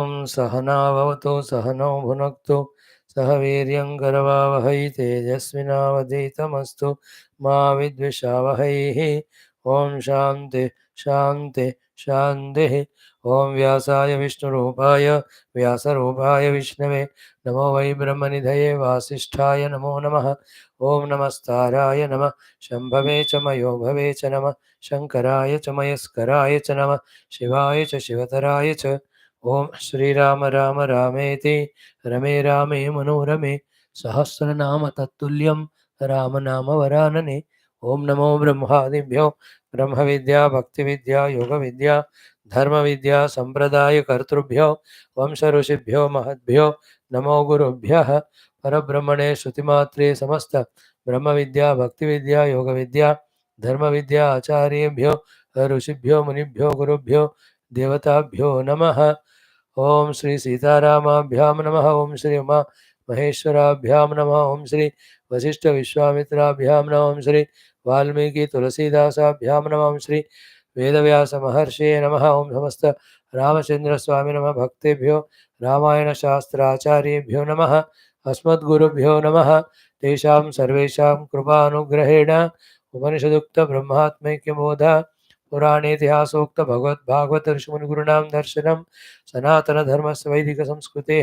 सहना भवतु सहनौ भुनक्तु सह वीर्यं करवावहै तेजस्विनावधीतमस्तु मा विद्विषावहैः। ओम शान्ति शान्ति शान्तिः। ओम व्यासाय विष्णुरूपाय व्यासरूपाय विष्णवे नमो वै ब्रह्मनिधये वासिष्ठाय नमो नमः। ओम नमस्ताराय नमः शम्भवे च मयो भवे च नमः शङ्कराय च मयस्कराय च नमः शिवाय च शिवतराय च। ओम श्रीराम राम रामेति रमे रामे मनोरमे सहस्रनाम तत्तुल्यं राम नाम वरानने। ओम नमो ब्रह्मादिभ्यो ब्रह्म विद्या भक्ति विद्या योग विद्या धर्म विद्या संप्रदाय कर्तृभ्यो वंश ऋषिभ्यो महद्भ्यो नमो गुरुभ्यः। परब्रह्मणे श्रुतिमात्रे समस्त ब्रह्म विद्या भक्ति विद्या योग विद्या धर्म विद्या आचार्येभ्यो ऋषिभ्यो मुनिभ्यो गुरुभ्यो देवताभ्यो नमः। ओम श्री सीतारामाभ्यां नमः। ओम श्री उमा महेश्वराभ्यां नमः। ओम श्री वशिष्ठ विश्वामित्राभ्यां नमः। ओम श्री वाल्मीकि तुलसीदासाभ्यां नमः। ओम श्री वेदव्यास महर्षिये नमः। ओम समस्त रामचंद्र स्वामी नमः। भक्तेभ्यो रामायण शास्त्राचार्येभ्यो नमः। अस्मद्गुरुभ्यो नमः। तेषां सर्वेषां कृपानुग्रहेण उपनिषदुक्त ब्रह्मात्मैक्यबोध पुराणेतिहासोक्त भगवद्भागवत ऋषिमुनिगुरूणां दर्शनं सनातन धर्म वैदिक संस्कृते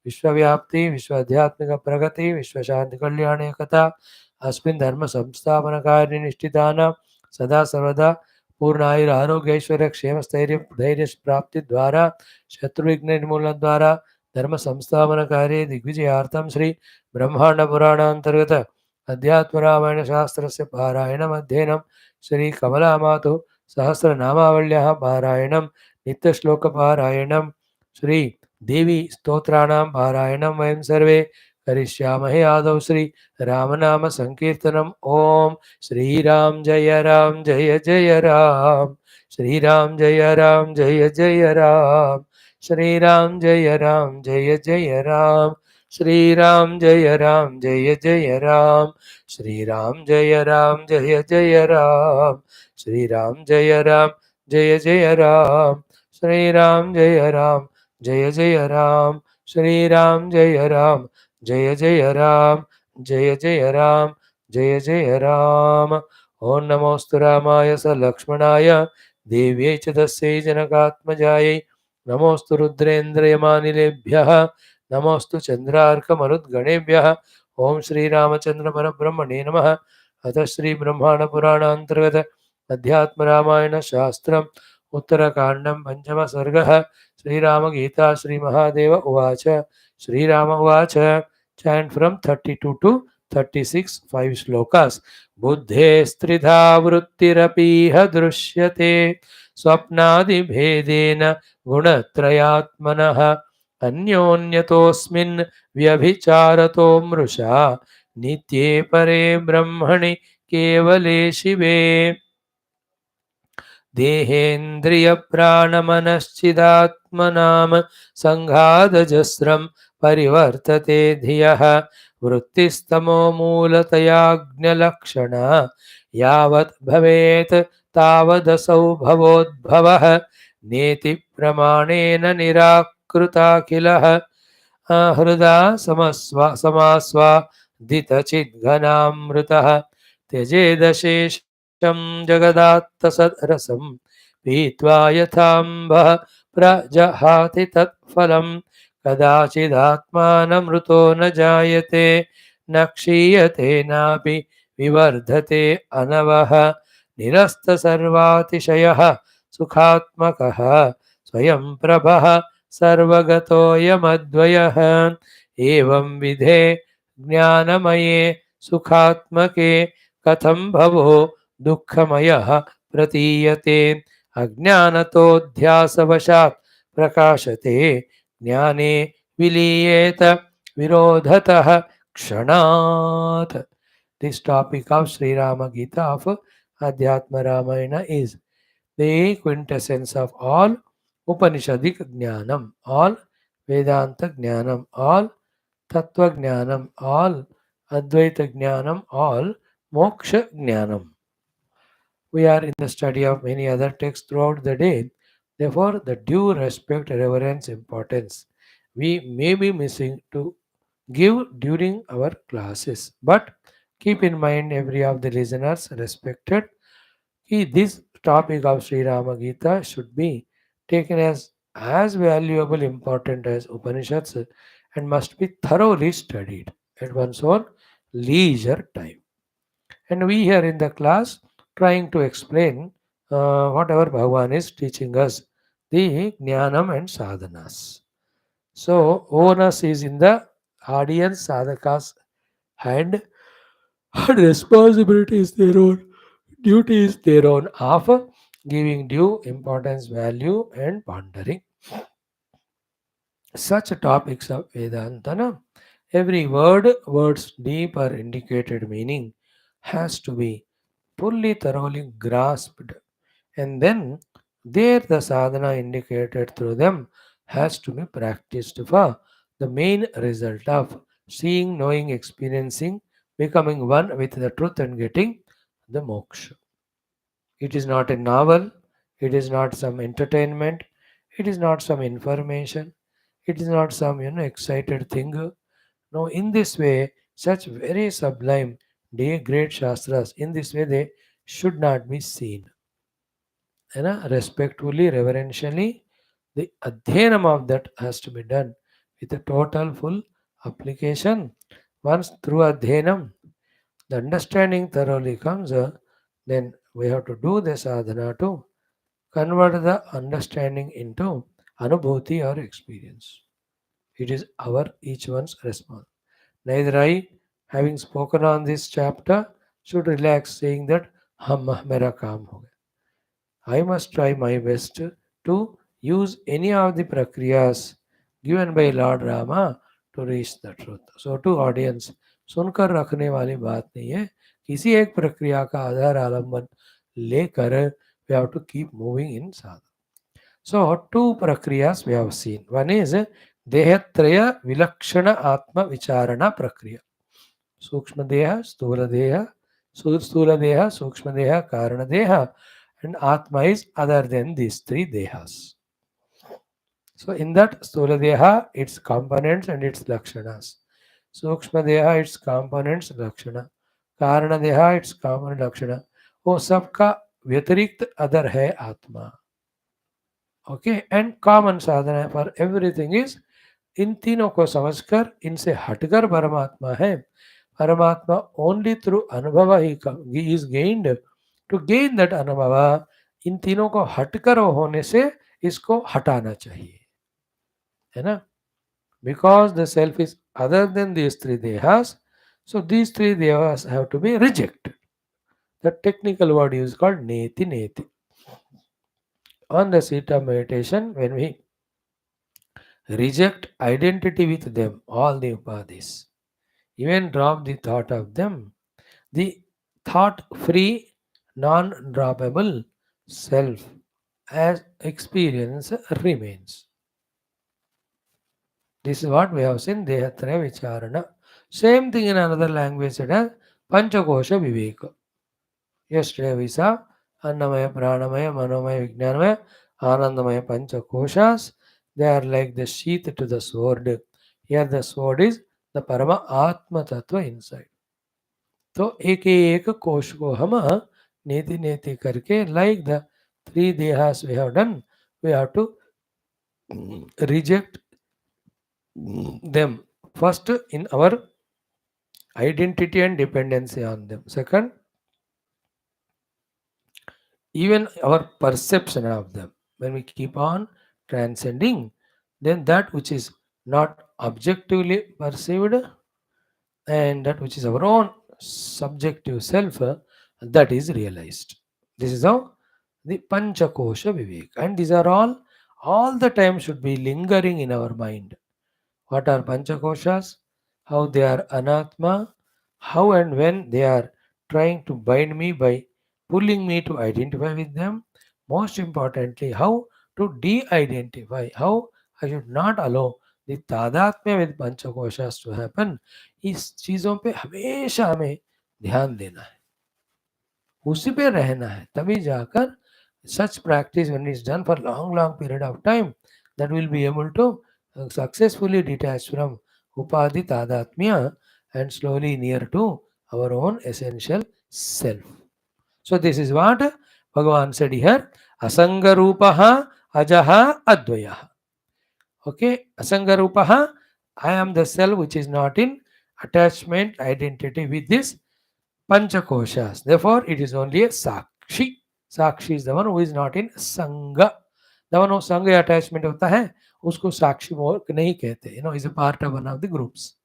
विश्वव्याप्ति विश्वाध्यात्मिक प्रगति विश्वशांति कल्याणे कथा अस्मिन् धर्म संस्थापन कार्य निष्ठितानां सदा सर्वदा पूर्णायुरारोग्यैश्वर्य क्षेम स्थैर्य धैर्य प्राप्ति द्वारा शत्रुविघ्न निर्मूलन द्वारा धर्म संस्थापन कार्य दिग्विजयार्थं श्री ब्रह्मांड पुराणांतर्गत अध्यात्म रामायण शास्त्रस्य पारायणम् अध्ययनं श्री कमला मातु सहस्रनामावल्याः पारायणं नित्यश्लोकपारायणं श्री देवी स्तोत्राणां पारायणं वयं सर्वे करिष्यामहे। आदौ श्री रामनाम संकीर्तनम्। ओम श्रीराम जय जय राम श्रीराम जय जय राम श्रीराम जय जय राम श्रीराम जय जय राम श्रीराम जय जय राम श्रीराम जय जय राम श्रीराम जय जय राम श्रीराम जय जय राम जय राम जय राम। ओं नमोस्तु रामाय स लक्ष्मणाय देव्यै च तस्यै जनकात्मजायै नमोस्तु रुद्रेन्द्रयमानिलेभ्यः नमोस्तु चन्द्रार्कमरुद्गणेभ्यः। ओं श्रीरामचंद्र परब्रह्मणे नमः। अथ श्री ब्रह्मांड पुराणांतर्गत अध्यात्म रामायण शास्त्रम् उत्तरकाण्डं पंचम सर्गः। श्रीराम गीता श्री महादेव उवाच। श्रीराम उवाच। Chant from 32 to 36 5 shlokas. बुद्धे स्त्रिधा वृत्तिरपीह दृश्यते स्वप्नादिभेदेन गुणत्रयात्मनः अन्योन्यतोऽस्मिन् व्यभिचारतो मृषा नित्ये परे ब्रह्मणि केवले शिवे देहेन्द्रियप्राणमनश्चिदात्मनां संघातजस्रं परिवर्तते धियः वृत्तिस्तमो मूलतयाज्ञलक्षणा यावत् भवेत् तावदसौ भवोद्भवः नेति प्रमाणेन निराकृताखिलः हृदा समास्वादितचिद्घनामृतः त्यजेदशेषं जगदात्तसद्रसं पीत्वा यथाम्बः प्रजहाति तत्फलं कदाचिदात्मानमृतो न जायते न क्षीयते नापि विवर्धते अनवः निरस्तसर्वातिशयः सुखात्मकः स्वयं प्रभः सर्वगतोऽयमद्वयः एवं विधे ज्ञानमये सुखात्मके कथं भवो दुःखमयः प्रतीयते अज्ञानतोऽध्यासवशात् प्रकाशते ज्ञाने विलीयेत विरोधतः क्षणात्। This topic of Sri Rama Gita of Adhyatma Ramayana is the quintessence of all Upanishadic Jnanam, all Vedanta Jnanam, all Tattva Jnanam, all Advaita Jnanam, all Moksha Jnanam. We are in the study of many other texts throughout the day. Therefore, the due respect, reverence, importance we may be missing to give during our classes. But keep in mind, every of the listeners respected. This topic of Sri Rama Gita should be taken as valuable, important as Upanishads and must be thoroughly studied at one's own leisure time. And we here in the class trying to explain whatever Bhagavan is teaching us, the Jnanam and Sadhanas. So, onus is in the audience, sadhaka's hand, and responsibility is their own, duty is their own of giving due importance, value, and pondering such topics of Vedantana. Every word's deep or indicated meaning has to be fully, thoroughly grasped, and then there the sadhana indicated through them has to be practiced for the main result of seeing, knowing, experiencing, becoming one with the truth and getting the moksha. It is not a novel, it is not some entertainment, it is not some information, it is not some excited thing. No, in this way, such very sublime, dear great shastras, in this way they should not be seen. Respectfully, reverentially, the adhyanam of that has to be done with a total full application. Once through adhyanam, the understanding thoroughly comes, then we have to do the sadhana to convert the understanding into anubhuti or experience. It is our each one's response. Neither I, having spoken on this chapter, should relax saying that hum mera kaam ho gaya. I must try my best to use any of the prakriyas given by Lord Rama to reach the truth. So to audience, सुनकर रखने वाली बात नहीं है, किसी एक प्रक्रिया का आधार आलंबन लेकर we have to keep moving in sadhana. So two prakriyas we have seen. One is Dehatraya Vilakshana Atma Vicharana Prakriya. Sukshma Deha, Stula Deha, Stula Deha, Sukshma Deha, Karana Deha, and Atma is other than these three Dehas. So in that Stula Deha, its components and its Lakshanas. Sukshma Deha, its components, Lakshana. Karana Deha, its component Lakshana. वो सबका व्यतिरिक्त other है आत्मा. Okay and common Sadhana for everything is in तीनों को समझकर इनसे हटकर परमात्मा है. परमात्मा ओनली थ्रू अनुभव ही is gained. To gain that अनुभव, इन तीनों को हटकर होने से इसको हटाना चाहिए, है ना. Because the self is other than these three dehas, so these three devas have to be rejected. The technical word is called neti neti. On the seat of meditation, when we reject identity with them, all the upadhis, even drop the thought of them, the thought free, non droppable self as experience remains. This is what we have seen Dehatraya Vicharana. Same thing in another language it has Panchakosha Viveka. Yesterday we saw Annamaya, Pranamaya, Manomaya, Vijnanamaya, Anandamaya Panchakoshas. They are like the sheath to the sword. Here the sword is the Parama Atma Tattva inside. तो एक एक कोश को हम नेति नेति करके like the three dehas we have done, we have to reject them. First, in our identity and dependency on them. Second, even our perception of them. When we keep on transcending, then that which is not objectively perceived and that which is our own subjective self, that is realized. This is how the Panchakosha Vivek. And these are all the time should be lingering in our mind. What are Panchakoshas? How they are anatma? How and when they are trying to bind me by pulling me to identify with them? Most importantly, how to de-identify, how I should not allow the तादात्म्य with पंचकोशास to happen. इस चीज़ों पे हमेशा हमें ध्यान देना है, उसी पे रहना है, तभी जाकर Such practice, when it's done for long period of time, that will be able to successfully detach from upadhi tadatmya and slowly near to our own essential self. So this is what Bhagavan said here. Asanga rupaha ajaha advayaha. Okay, asanga rupaha, I am the self which is not in attachment identity with this panchakoshas. Therefore, it is only a sakshi. Sakshi is the one who is not in sanga. The one who sanga attachment होता है उसको साक्षी नहीं कहते. Is a part of one of the groups.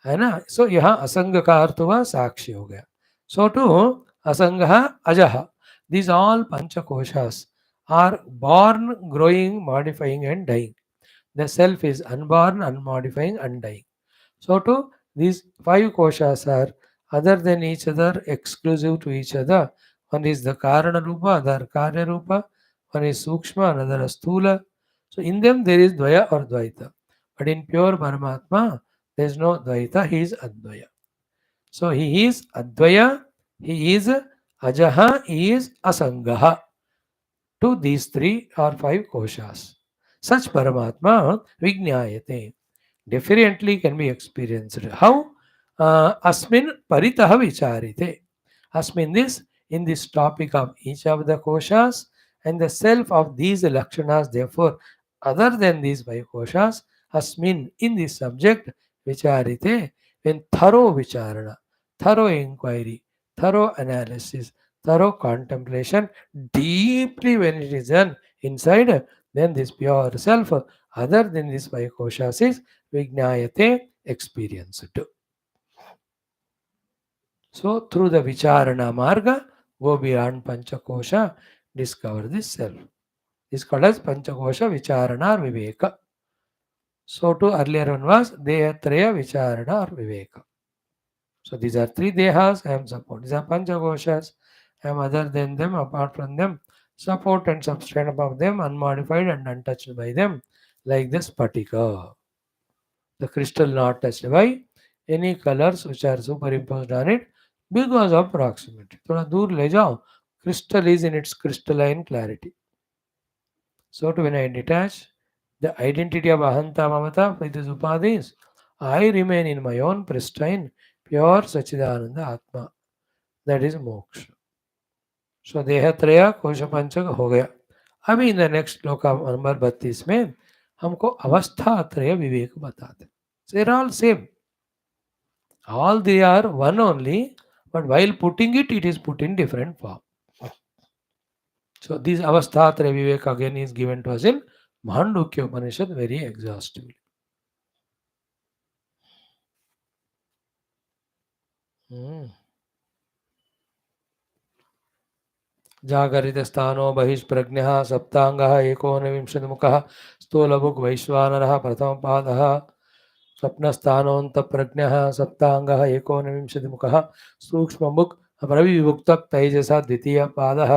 है ना. So यहाँ असंग का अर्थ हुआ साक्षी हो गया. So to asangha ajaha. These all panchakoshas are born, growing, modifying and dying. The self is unborn, unmodifying, undying. So too, these five koshas are other than each other, exclusive to each other. One is the Karana Rupa, other Karya Rupa, one is Sukshma, another Sthula. So in them there is Dvaya or Dvaita. But in pure Paramatma, there is no Dvaita, he is Advaya. So he is Advaya, he is Ajaha, he is Asangaha. To these three or five koshas. Such Paramatma Vijnayate differently can be experienced. How? Asmin paritaha vicharite. Asmin this, in this topic of each of the koshas and the self of these lakshanas, therefore, other than these five koshas, asmin, in this subject, vicharite, when thorough vicharana, thorough inquiry, thorough analysis, thorough contemplation, deeply when it is done inside, then this pure self, other than these five koshas, is Vijnayate experienced. So through the Vicharana Marga, go beyond Panchakosha, discover this self. This is called as Panchakosha Vicharana or Viveka. So to earlier one was Dehatraya Vicharana or Viveka. So these are three Dehas I am support. These are Panchakoshas. I am other than them, apart from them, support and substrain above them, unmodified and untouched by them, like this Spatika. The crystal not touched by any colors which are superimposed on it because of proximity. थोड़ा दूर ले जाओ, crystal is in its crystalline clarity. So to when I detach the identity of ahanta mamata with these upadhis, I remain in my own pristine, pure Sachidananda Atma. That is moksha. So देहत्रय कोश पंचक हो गया. अभी in the next श्लोक number 32 में हमको अवस्था त्रय विवेक बताते. So they're all same. All they are one only, but while putting it, it is put in different form. So this avastha-traya vivek again is given to us in Mandukya Upanishad very exhaustively. जागरित स्थानो बहिष्प्रज्ञः सप्तांगः एकोनविंशतिमुखः स्थूलभुक् वैश्वानरः प्रथमपादः स्वप्नस्थानोऽन्तःप्रज्ञः सप्तांगः एकोनविंशतिमुखः सूक्ष्ममुक् प्रविभुक्तः तैजसा द्वितीयपादः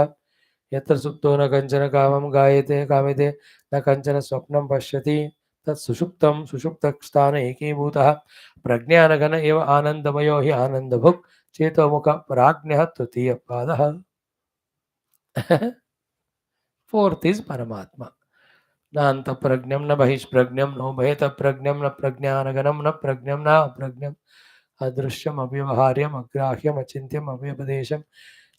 यत्र सुप्तो न कंचन कामं गायते कामिते न कंचन स्वप्नं पश्यति तत् सुषुप्तं सुषुप्तस्थान एकीभूतः प्रज्ञानघन एव आनन्दमयो हि आनन्दभुक् चेतोमुख प्राज्ञः तृतीयपादः. Fourth is Paramatma. Nanta pragnam na bahish pragnam no bheta pragnam na prajnanaganam na pragnam na pragnam adrishyam abhyavaharyam agrahyam achintyam abhyapadesham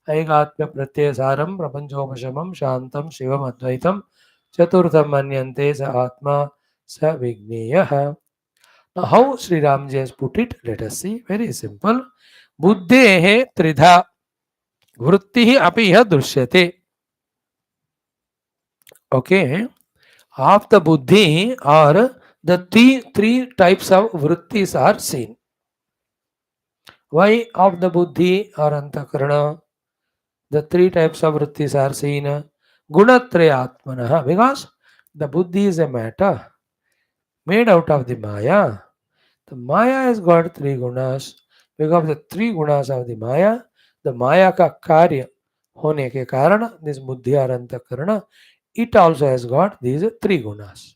aigatmya pratyasaram prapanchopashamam shantam shivam advaitam chaturtham manyante sa atma sa vigneyah. Now how Sri Ramji has put it, let us see. Very simple. Buddhehe tridha vrittihi apiha drishyate. Okay, of the buddhi or the three types of vrittis are seen. Why of the buddhi or antakarana the three types of vrittis are seen? Gunatrayatmanaha, because the buddhi is a matter made out of the maya. The maya has got three gunas. Because the three gunas of the maya ka karya होने के कारण this buddhi or antakarana, it also has got these three gunas.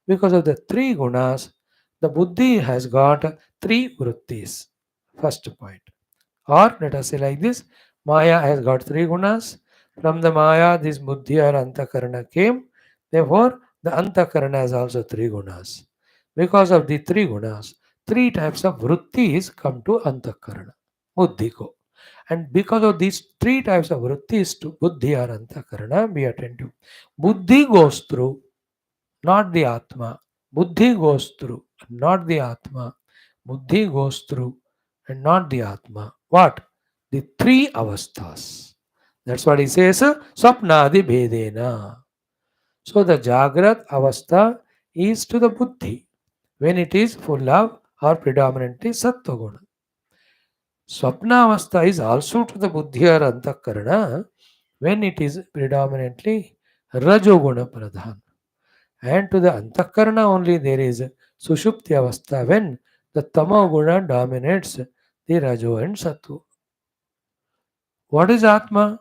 Because of the three gunas, the buddhi has got three vrittis. First point. Or let us say like this, maya has got three gunas, From the Maya, this Buddhi or Antakarana came. Therefore, the Antakarana has also three gunas. Because of the three gunas, three types of vrittis come to Antakarana, Buddhi ko. And because of these three types of vrittis to Buddhi or Antakarana, be attentive. Buddhi goes through, not the Atma. Buddhi goes through, not the Atma. Buddhi goes through, and not the Atma. What? The three avasthas. That's what he says, Swapnadi Bhedena. So the Jagrat avastha is to the Buddhi when it is full of or predominantly Sattva Guna. Swapna avastha is also to the Buddhi or Antakarana when it is predominantly Rajoguna Pradhan. And to the Antakarana only there is Sushupti avastha when the Tamoguna dominates the Rajo and Sattva. What is Atma?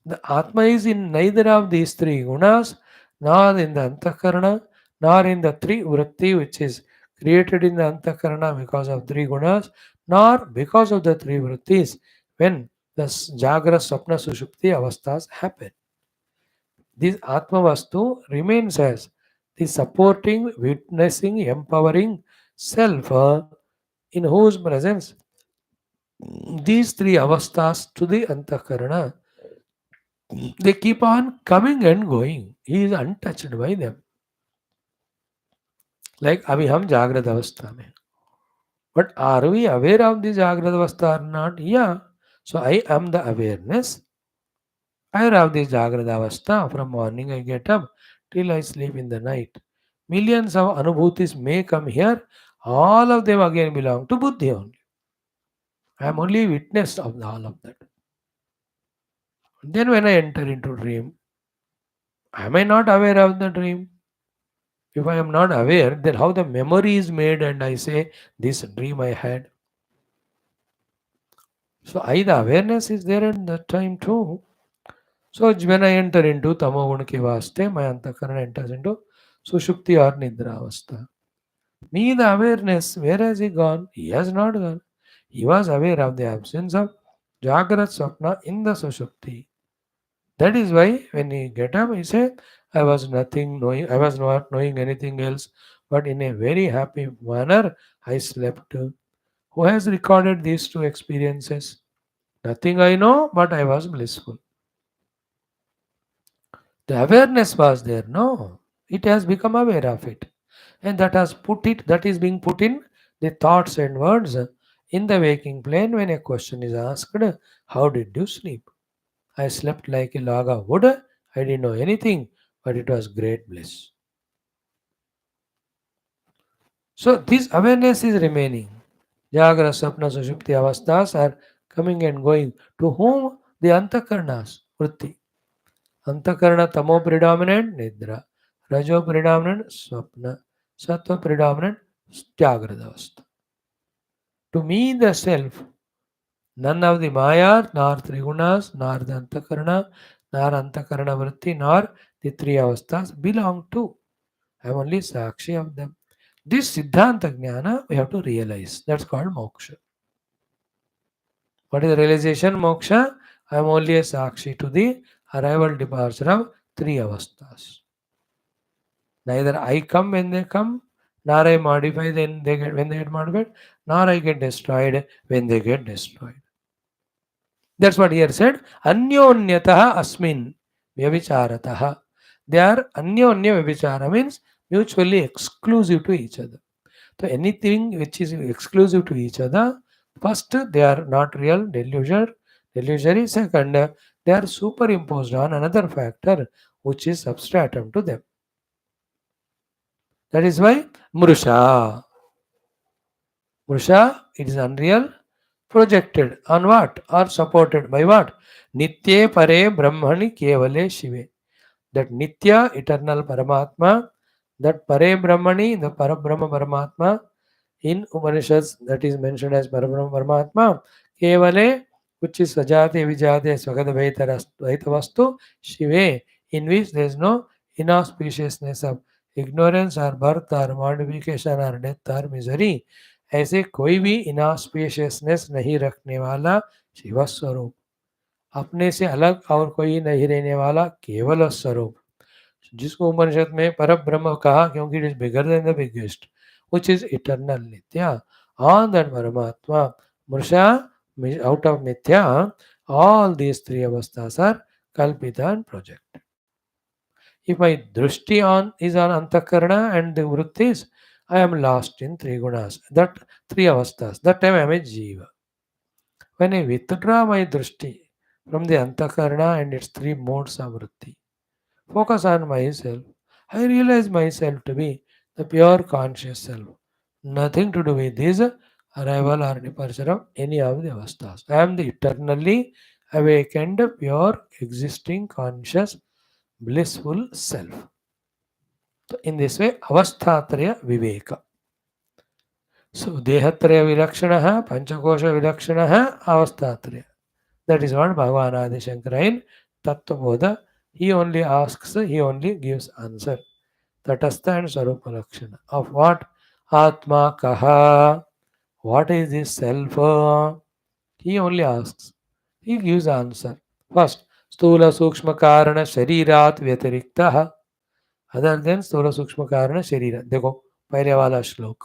The Atma is in neither of these three gunas, nor in the Antakarana, nor in the three vritti which is created in the Antakarana because of three gunas, nor because of the three vrittis when the Jagra, Swapna, Sushupti avasthas happen. This Atma Vastu remains as the supporting, witnessing, empowering self in whose presence these three avasthas to the Antakarana they keep on coming and going. He is untouched by them. Like अभी हम जागृत अवस्था में. But are we aware of the जागृत अवस्था or not? Yeah. So I am the awareness. I have this जागृत अवस्था. From morning I get up till I sleep in the night. Millions of anubhutis may come here. All of them again belong to Buddhi only. I am only witness of all of that. Then when I enter into dream, am I not aware of the dream? If I am not aware, then how the memory is made and I say, this dream I had. So the awareness is there at that time too. So when I enter into Tamoguna ki vaste, my Antakarana enters into Sushupti or Nidra avastha. Me, the awareness, where has he gone? He has not gone. He was aware of the absence of Jagrat Swapna in the Sushupti. That is why when he get up, he said, I was not knowing anything else, but in a very happy manner, I slept. Who has recorded these two experiences? Nothing I know, but I was blissful. The awareness was there, no. It has become aware of it. And that is being put in the thoughts and words in the waking plane when a question is asked, how did you sleep? I slept like a log of wood. I didn't know anything, but it was great bliss. So this awareness is remaining. Jagra, Sapna, Sushupti avasthas are coming and going. To whom? The Antakarnas, Vritti. Antakarna Tamo predominant, Nidra. Rajo predominant, Swapna. Sattva predominant, Jagrada avastha. To me, the self, none of the Maya, nor Trigunas, nor the Antakarna, nor Antakarna Vritti, nor the three avasthas belong to. I am only Sakshi of them. This Siddhanta Jnana we have to realize. That's called moksha. What is the realization? Moksha? I am only a Sakshi to the arrival departure of three avasthas. Neither I come when they come, nor I modify when they get modified, nor I get destroyed when they get destroyed. That's what here said. Anyonyataha asmin vyavicharataha. They are anyonya vyavicharah means mutually exclusive to each other. So anything which is exclusive to each other, first they are not real, delusory. Second, they are superimposed on another factor which is substratum to them. That is why Murusha. Murusha, it is unreal, projected on what? Or supported by what? Nitye pare brahmani kevale shive. That Nitya, eternal Paramatma, that pare brahmani, the Parabrahma Paramatma, in Upanishads that is mentioned as Parabrahma Paramatma, Kevale, which is Sajate Vijate Swagada Vaitavastu, Shive, in which there is no inauspiciousness of ignorance or birth or modification or death or misery. ऐसे कोई भी inauspiciousness नहीं रखने वाला शिव स्वरूप अपने से अलग और कोई नहीं रहने वाला केवल स्वरूप, जिसको उपनिषद में पर ब्रह्म कहा, क्योंकि it is bigger than the biggest, which is eternal nitya. On that Paramatma Mursa, out of mithya, all these three avasthas are kalpita and projected. If my drushti on is on antakarana and the vrittis, I am lost in three gunas, that three avasthas. That time I am a jiva. When I withdraw my drushti from the antakarana and its three modes of vritti, focus on myself, I realize myself to be the pure conscious self. Nothing to do with this arrival or departure of any of the avasthas. I am the eternally awakened, pure, existing, conscious, blissful self. So in this way, avasthatraya viveka. So dehatraya vilakshana, panchakosha vilakshana, avasthatraya. That is what Bhagavan Adi Shankara in Tattvabodha, he only asks, he only gives answer. Tatastha and Swarupa Lakshana. Of what? Atma Kaha. What is this self? He only asks. He gives answer. First, Stula Sukshma Karana Sharirat Vyatiriktaha. Other than Stula Sukshma Karana Sharira. देखो पहले वाला श्लोक.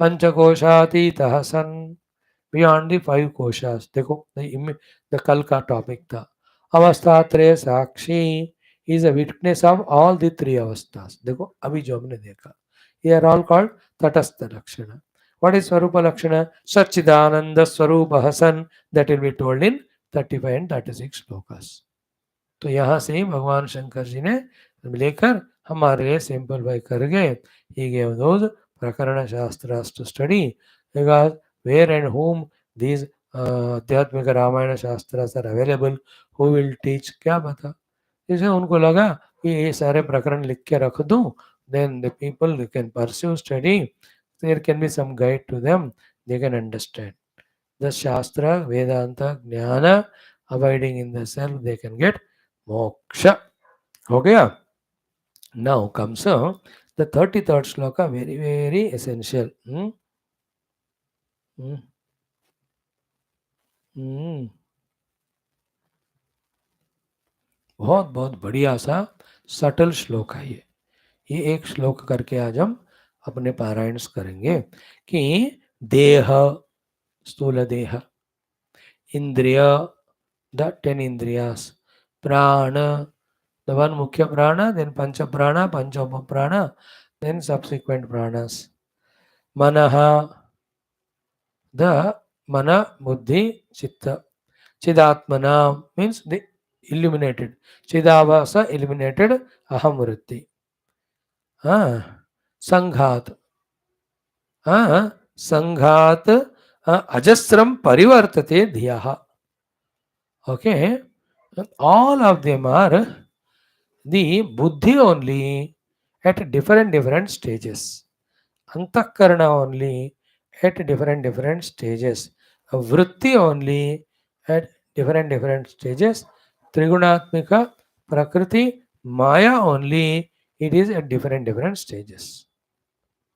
पंचकोशातीतः सन. Beyond the five koshas. देखो the कल का topic था. अवस्थात्रय साक्षी is a witness of all the three avasthas. देखो अभी जो हमने देखा. They are all called tatastha lakshana. What is Swarupa Lakshana? Satchidananda Swarupa Hasan. That will be told in 35 and 36 shlokas. तो यहाँ से ही भगवान शंकर जी ने लेकर हमारे लिए सिंपलीफाई कर गए. He gave those prakarana shastras to study, because where and whom these Adhyatmika Ramayana Shastras are available, who will teach, क्या पता. जैसे उनको लगा कि ये सारे प्रकरण लिख के रख दूं, then the people can pursue study, there can be some guide to them, they can understand the Shastra, Vedanta, Jnana, abiding in the self, they can get moksha. Okay? Now comes the 33rd shloka, very, very essential. बहुत बहुत बढ़िया सा subtle श्लोक है ये एक श्लोक करके आज हम अपने पारायण्स करेंगे कि देह, स्थूल देह, इंद्रिय, द 10 इंद्रियास, प्राण, the one mukhya prana, then pancha prana, then subsequent pranas, manaha, the mana, buddhi, chitta, chidatmana means the illuminated, chidavasa illuminated, aham vritti, sanghat, sanghat, ajasram parivartate dhiyaha. Okay, all of them are the buddhi only at different stages, antakarana only at different stages, vritti only at different stages, trigunatmika, prakriti, maya only, it is at different stages.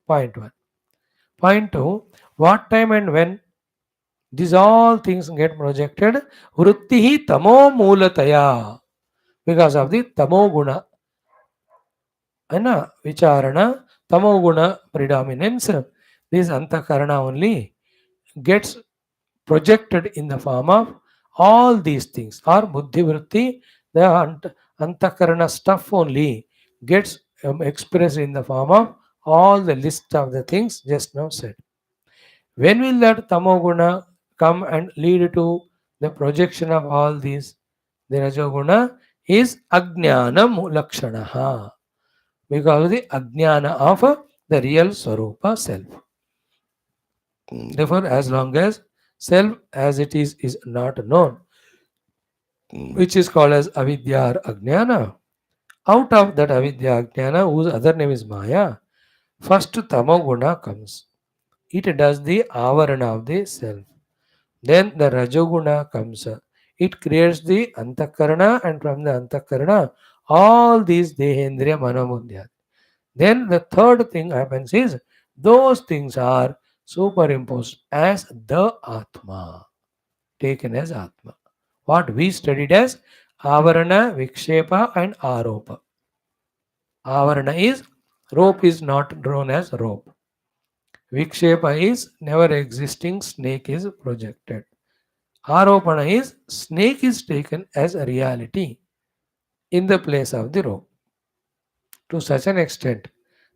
Point 1. Point 2, what time and when these all things get projected? Vrittihi tamo moolataya, because of the tamo guna, vicharana, tamo guna predominance, this antakarana only gets projected in the form of all these things, or buddhi vritti, the antakarana stuff only gets expressed in the form of all the list of the things just now said. When will that tamoguna come and lead to the projection of all these? The rajoguna is ajnana lakshanaha, because of the ajnana of the real swarupa self. Therefore, as long as self as it is not known, which is called as avidya or ajnana, out of that avidya ajnana, whose other name is maya, first tamoguna comes. It does the avarana of the self. Then the rajoguna comes. It creates the antakarana, and from the antakarana, all these dehendriya manobuddhya. Then the third thing happens is those things are superimposed as the Atma, taken as Atma. what we studied as Avarana, Vikshepa and Aropa. Avarana is rope is not known as rope. Vikshepa is never existing snake is projected. Aropana is snake is taken as a reality in the place of the rope to such an extent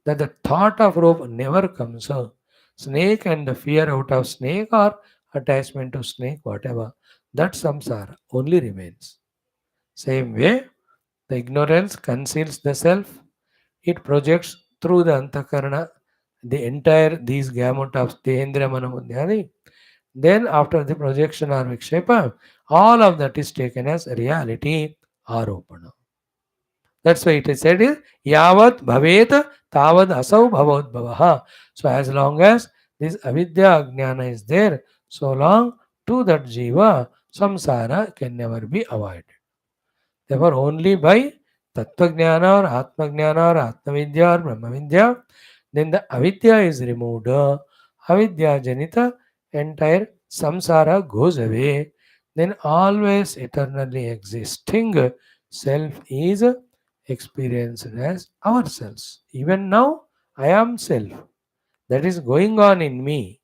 that the thought of rope never comes. So, snake and the fear out of snake or attachment to snake, whatever, that samsara only remains. Same way, the ignorance conceals the self, it projects through the antakarana, the entire these gamut of Tehendra Manamudyadi. Then, after the projection or vikshepa, all of that is taken as reality, aropana. That's why it is said is yavat bhavet tavad asau bhavadbhavaha. So as long as this avidya ajnana is there, so long to that jiva samsara can never be avoided. Therefore only by tattva jnana or atma jnana or atma vidya or brahma vidya, then the avidya is removed. Avidya janita entire samsara goes away. Then always eternally existing self is experienced as ourselves. Even now, I am self. That is going on in me.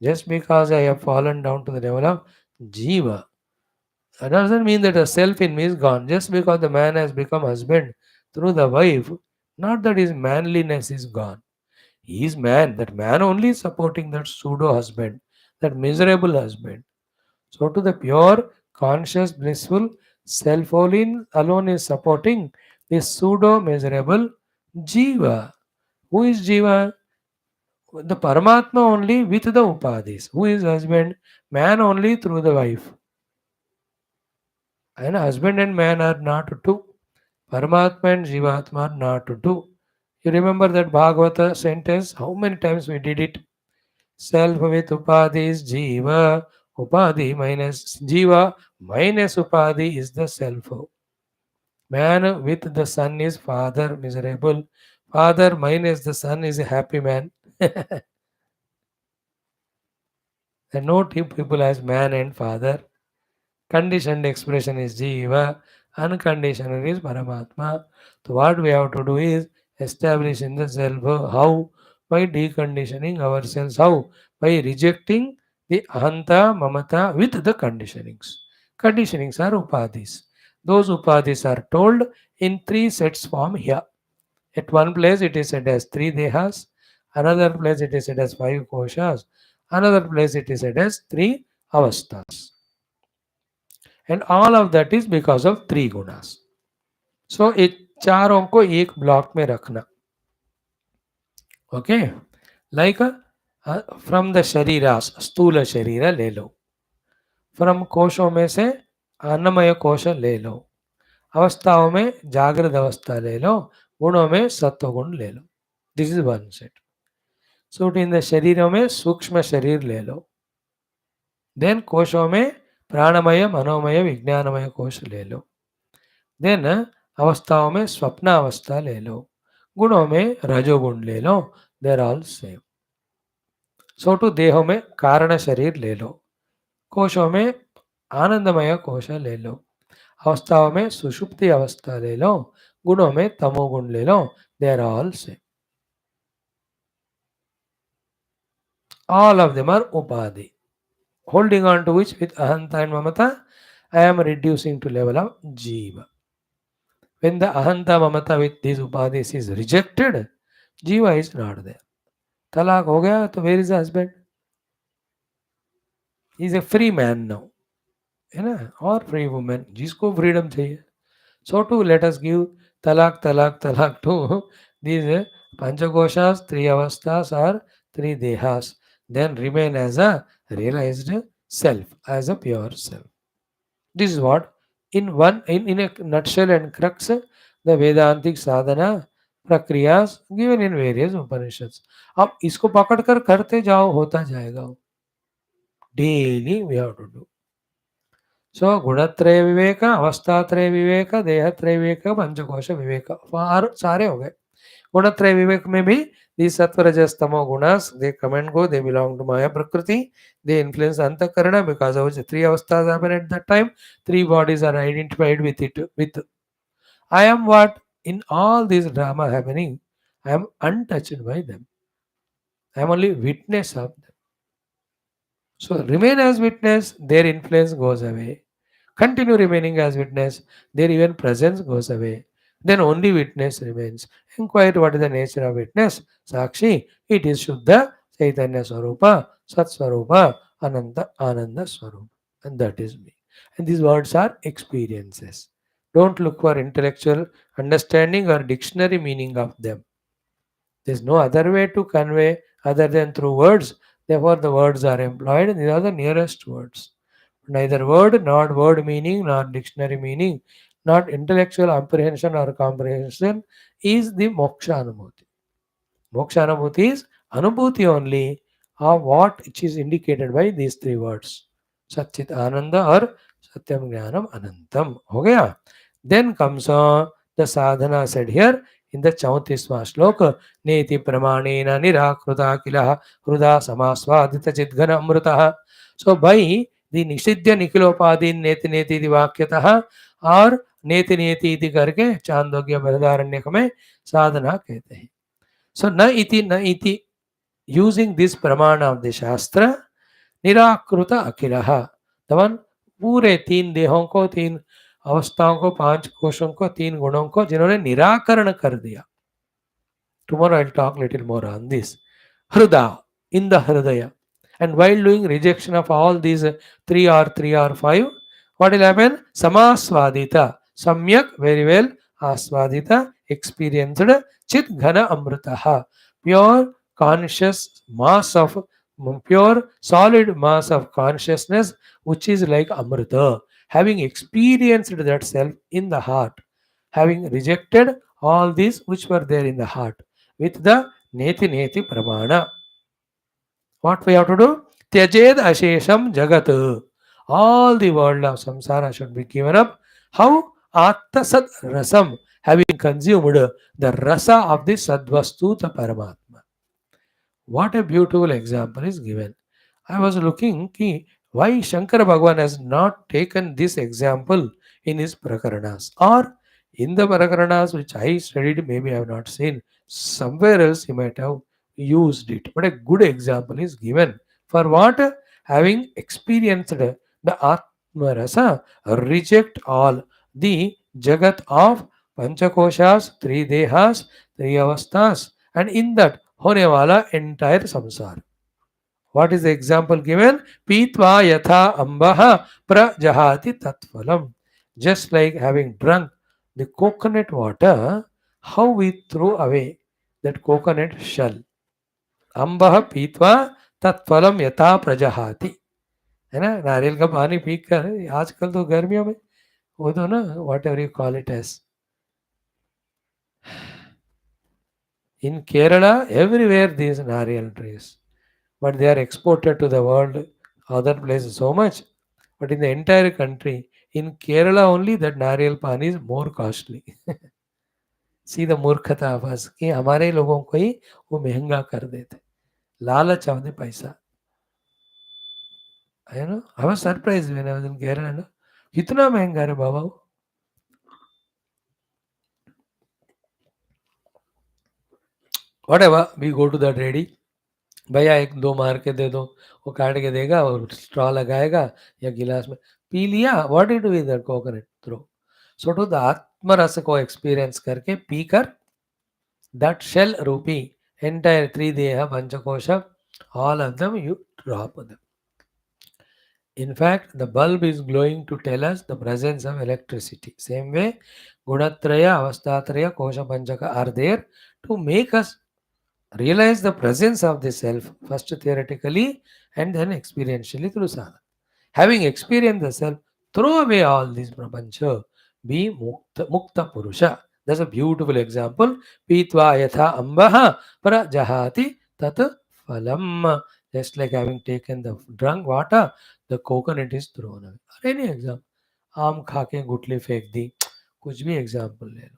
Just because I have fallen down to the level of jiva, that doesn't mean that the self in me is gone. Just because the man has become husband through the wife, not that his manliness is gone. He is man. That man only is supporting that pseudo husband, that miserable husband. So to the pure, conscious, blissful self alone is supporting this pseudo miserable jiva. Who is jiva? The Paramatma only with the upadhis. Who is husband? Man only through the wife. And husband and man are not two. Paramatma and Jivatma are not two. You remember that Bhagavata sentence? How many times we did it? Self with upadhi is jiva. Upadhi minus jiva minus upadhi is the self. Man with the son is father, miserable. Father minus the son is a happy man. There are no two people as man and father. Conditioned expression is Jiva, unconditional is Paramatma. So what we have to do is establish in the self how by deconditioning ourselves, how by rejecting the ahanta, mamata with the conditionings. Conditionings are upadhis. Those upadhis are told in three sets form here. At one place it is said as three dehas, another place it is said as five koshas, another place it is said as three avasthas. And all of that is because of three gunas. So ये चारों को एक block में रखना. Okay like from the शरीरास स्थूल शरीर ले लो, फ्रॉम कोशों में से अन्नमय कोश ले लो, अवस्थाओं में जागृत अवस्था ले लो, गुणों में सत्व गुण ले लो. This is one set. So in the शरीरों में सूक्ष्म शरीर ले लो, देन कोशों में प्राणमय मनोमय विज्ञानमय कोश ले लो, देन अवस्थाओं में स्वप्न अवस्था ले लो, गुणों में रजोगुण ले लो. They're all same. So to देहों में कारण शरीर ले लो, कोशों में आनंदमय कोश ले लो, अवस्थाओं में सुषुप्ति अवस्था ले लो, गुणों में तमोगुण ले लो. They're all same. All of them are upadhi. Holding on to which with ahanta and mamata, I am reducing to level of jiva. When the ahanta mamata with these upadhis is rejected, jiva is not there. तलाक हो गया तो where is husband? Is a free man now, है ना, और free women जिसको freedom चाहिए. So to let us give तलाक तलाक तलाक to these panchakoshas, three avasthas or three dehas, then remain as a realized self, as a pure self. This is what in a nutshell and crux the Vedantic sadhana prakriyas given in various Upanishads. अब इसको पकड़कर करते जाओ, होता जाएगा. Daily we have to do. So गुणत्रय विवेक, अवस्थात्रय विवेक, देहत्रय विवेक, पंचकोश विवेक, सारे हो गए. Gunatraya Vivek may be these Sattva Rajas Tamo gunas, they come and go, they belong to Maya Prakriti, they influence Antakarana because of which three avasthas happen at that time, three bodies are identified with it. With I am what? In all this drama happening, I am untouched by them. I am only witness of them. So remain as witness, their influence goes away. Continue remaining as witness, their even presence goes away. Then only witness remains. Inquire what is the nature of witness. Sakshi, it is Shuddha, Chaitanya Swarupa, Sat Swarupa, Ananda Swarupa. And that is me. And these words are experiences. Don't look for intellectual understanding or dictionary meaning of them. There is no other way to convey other than through words. Therefore, the words are employed. These are the nearest words. Neither word, nor word meaning, nor dictionary meaning, not intellectual apprehension or comprehension is the moksha anubhuti. Moksha anubhuti is anubhuti only of what which is indicated by these three words. Satchit Ananda or Satyam Jnanam Anantam. हो गया? Then comes the sadhana said here in the 34वां श्लोक नेति प्रमाणेन निराकृता किल हृदा समास्वादित चिद्घन अमृतः. So by the निषिद्य निखिलोपाधि नेति नेति इति वाक्यतः और नेति नेति इति करके चांदोग्य बृहदारण्यक में साधना कहते हैं. So na iti using this pramana of the shastra निराकृत अखिलः the one पूरे तीन देहों को तीन अवस्थाओं को पांच कोशों को तीन गुणों को जिन्होंने निराकरण कर दिया. Tomorrow I'll talk little more on this. Hruda, in the Hridaya. And while doing rejection of all these three or five, what will happen? Samaswadita. Samyak, very well. Aswadita, experienced. Chit ghana amritaha. Pure conscious mass of, pure solid mass of consciousness, which is like amrita. Having experienced that self in the heart. Having rejected all these which were there in the heart with the neti neti pramana. What we have to do? Tyajed ashesham jagat. All the world of samsara should be given up. How? Attasat rasam. Having consumed the rasa of the sadvastu, the paramatma. What a beautiful example is given. I was looking ki why Shankara Bhagavan has not taken this example in his prakaranas, or in the prakaranas which I studied, maybe I have not seen. Somewhere else he might have used it. But a good example is given. For what? Having experienced the Atma Rasa, reject all the Jagat of Panchakoshas, three Dehas, three Avasthas, and in that होने वाला entire samsara. What is the example given? Pitva yatha ambaha prajahati tatphalam. Just like having drunk the coconut water, how we throw away that coconut shell. Ambaha pitva tatphalam yatha prajahati. है ना, नारियल का पानी पीकर आजकल तो गर्मियों में वो तो ना whatever you call it as in Kerala, everywhere these nariyal trees, but they are exported to the world, other places so much. But in the entire country, in Kerala only, that nariyal pani is more costly. See the मूर्खता of us कि हमारे लोगों को ही वो महंगा कर देते, लालच of the पैसा. I was surprised when I was in Kerala. No? कितना महंगा रे बाबा वो. Whatever, we go to that ready. भैया एक दो मार के दे दो, वो काट के देगा और स्ट्रॉ लगाएगा या गिलास में पी लिया. What do with that coconut throw. So to the आत्मरस को एक्सपीरियंस करके पीकर दैट शेल रूपी एंटायर थ्री देह पंचकोश all of them you drop them. In fact, the bulb is glowing to tell us the presence of electricity. Same way, Gunatraya, Avastatraya, Kosha Panchaka are there to make us realize the presence of the self, first theoretically and then experientially through sadhana. Having experienced the self, throw away all these prapancha, be mukta purusha. That's a beautiful example. Pitva yatha ambaha prajahati tat phalam. Just like having taken the drunk water, the coconut is thrown away. Or any example. आम खा के गुठली फेंक दी, कुछ भी example ले लो.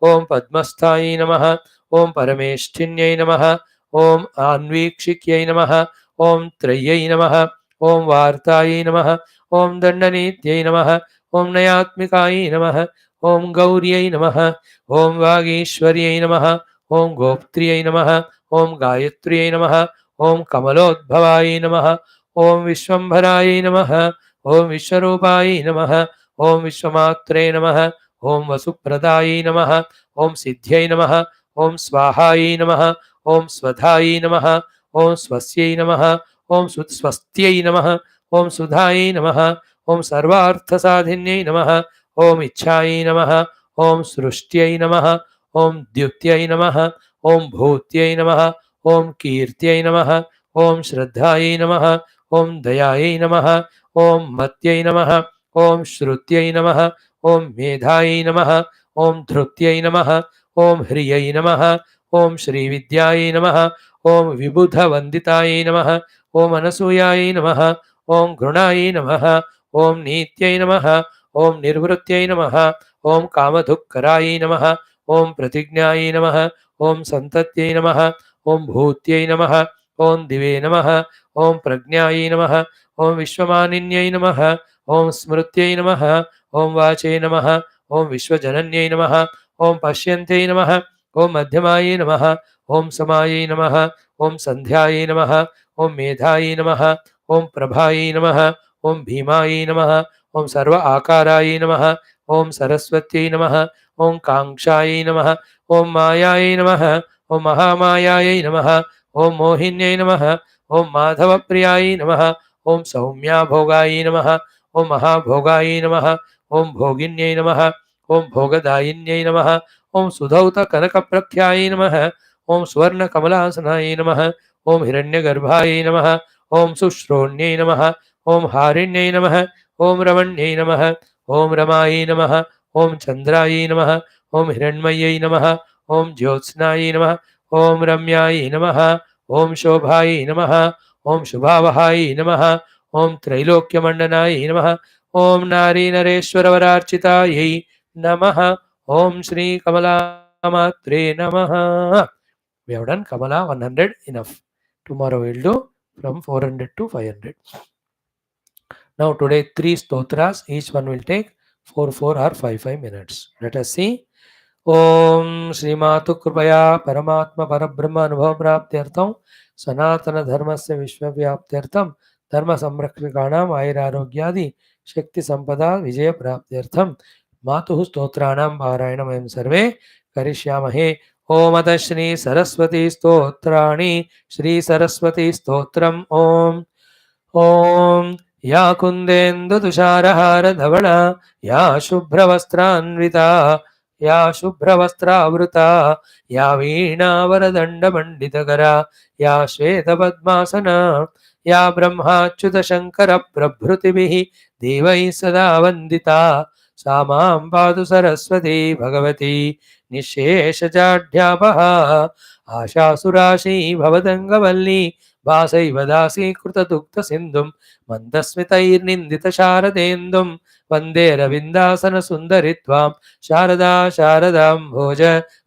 ओम पद्मस्थायै नमः, ओम परमेष्ठिन्यै नमः, ओम आन्वीक्षिक्यै नमः, ओम त्रय्यै नमः, ओम वार्तायै नमः, ओम दण्डनीत्यै नमः, ओम नयात्मिकायै नमः, ओम गौर्यै नमः, ओम वागीश्वर्यै नमः, ओम गोप्त्र्यै नमः, ओम गायत्र्यै नमः, ओम कमलोद्भवायै नमः, ओम विश्वम्भरायै नमः, ओम विश्वरूपायै नमः, ओम विश्वमात्रे नमः, ओम वसुप्रदायै नमः, ओम सिद्ध्यै नमः, ओम स्वाहायै नमः, ओम स्वधायै नमः, ओम स्वस्यै नमः, ओम स्वस्त्यै नमः, ओम सुधायै नमः, ओम सर्वार्थसाधिन्यै नमः, ओम इच्छायै नमः, ओम सृष्ट्यै नमः, ओम द्युत्यै नमः, ओम भूत्यै नमः, ओम कीर्त्यै नमः, ओम श्रद्धायै नमः, ओम दयायै नमः, ओम मत्यै नमः, ओम श्रुत्यै नमः, ओम मेधायै नमः, ओम धृत्यै नमः, ओम ह्रियै नमः, ओम श्रीविद्यायै नमः, ओम विबुधवन्दितायै नमः, ओम अनसूयायै नमः, ओम घृणायै नमः, ओम नीत्यै नमः, ओम निर्वृत्यै नमः, ओम कामधुक्करायै नमः, ओम प्रतिज्ञायै नमः, ओम सन्तत्यै नमः, ओम भूत्यै नमः, ओम दिवे नमः, ओम प्रज्ञायै नमः, ओम विश्वमानिन्यै नमः, ओम स्मृत्यै नमः, ओम वाचे नमः, ओम विश्वजनन्यै नमः, ओम पश्यन्त्यै नमः, ओम मध्यमायै नमः, ओम समायै नमः, ओम सन्ध्यायै नमः, ओम मेधायै नमः, ओम प्रभायै नमः, ओम भीमायै नमः, ओम सर्व आकारायै नमः, ओम सरस्वत्यै नमः, ओम काङ्क्षायै नमः, ओम मायायै नमः, ओम महामायायै नमः, ओम मोहिन्यै नमः, ओम माधवप्रियायै नमः, ओम सौम्याभोगायै नमः, ओम महाभोगायै नमः, ओम भोगिन्यै नमः, ओम भोगदायिन्यै नमः, ओम सुधौतकनकप्रख्यायै नमः, ओम स्वर्णकमलासनायै नमः, ओम हिरण्यगर्भायै नमः, ओम सुश्रोण्यै नमः, ओम हारिण्यै नमः, ओम रमण्यै नमः, ओम रमायै नमः, ओम चन्द्रायै नमः, ओम हिरण्मयै नमः, ओम ज्योत्स्नायै नमः, ओम रम्यायै नमः, ओम शोभायै नमः, ओम शुभावहायै नमः, ओम त्रैलोक्यमण्डनायै नमः, ओम नारीनरेश्वरवरार्चितायै नमः, ओम श्री कमलामात्रे नमः. We have done Kamala 100 enough. Tomorrow we will do from 400 to 500. Now today 3 stotras, each one will take 4 or 5 minutes. Let us see. ओम श्रीमातु कृपया परमात्मा परब्रह्म अनुभव प्राप्त्यर्थम सनातन धर्मस्य विश्वव्याप्त्यर्थम धर्म संरक्षकाणाम् आयुरारोग्यादि शक्ति संपदा विजय प्राप्त्यर्थम मातुः स्तोत्राणां पारायणं वयं सर्वे करिष्यामहे. ओम अथ श्री सरस्वती स्तोत्राणि श्री सरस्वती स्तोत्रम्. ओम ओम या कुन्देन्दुतुषारहारधवला या शुभ्रवस्त्रान्विता या शुभ्रवस्त्रावृता या वीणावरदण्डमण्डितकरा या श्वेतपद्मासना या ब्रह्माच्युतशङ्करप्रभृतिभिः देवैः सदा वन्दिता सा मां पातु सरस्वती भगवती निःशेषजाढ्यापहा. आशासुराशी भवदङ्गवल्ली वासैव दासीकृतदुग्धसिन्धुं मन्दस्मितैर्निन्दितशारदेन्दुं वन्दे रविन्दासनसुन्दरित्वां शारदा शारदाम्भोज